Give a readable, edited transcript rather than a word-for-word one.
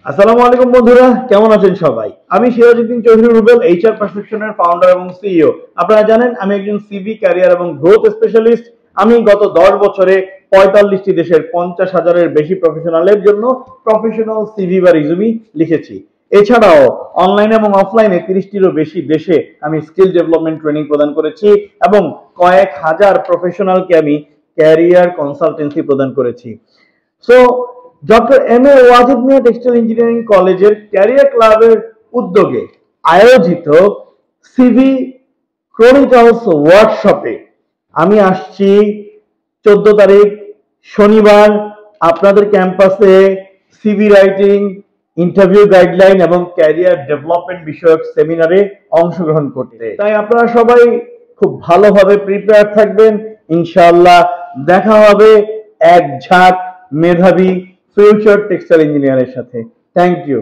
আসসালামু আলাইকুম বন্ধুরা, কেমন আছেন সবাই? আমি সিরাজউদ্দিন চৌধুরী রুবেল, এইচআর পারফেকশনের ফাউন্ডার এবং সিইও। আপনারা জানেন আমি একজন সিভি ক্যারিয়ার এবং গ্রোথ স্পেশালিস্ট। আমি গত 10 বছরে 45টি দেশের 50,000-এর বেশি প্রফেশনালের জন্য প্রফেশনাল সিভি বা রিজুমি লিখেছি। এছাড়াও অনলাইন এবং অফলাইনে 30টিরও বেশি দেশে আমি স্কিল ডেভেলপমেন্ট ট্রেনিং প্রদান করেছি এবং কয়েক হাজার প্রফেশনালকে আমি ক্যারিয়ার কনসালটেন্সি প্রদান করেছি। So doctor M A Wajid Mia textile engineering কলেজের ক্যারিয়ার ক্লাবের উদ্যোগে আয়োজিত সিভি ক্রনিকলস ওয়ার্কশপে আমি আসছি 14 তারিখ শনিবার আপনাদের ক্যাম্পাসে সিভি রাইটিং, ইন্টারভিউ গাইডলাইন এবং ক্যারিয়ার ডেভেলপমেন্ট বিষয়ক সেমিনারে অংশগ্রহণ করতে। তাই আপনারা সবাই খুব ভালোভাবে প্রিপেয়ার থাকবেন। ইনশাআল্লাহ দেখা হবে এক ঝাঁক মেধাবী ফিউচার টেক্সটাইল ইঞ্জিনিয়ারের সাথে। Thank you.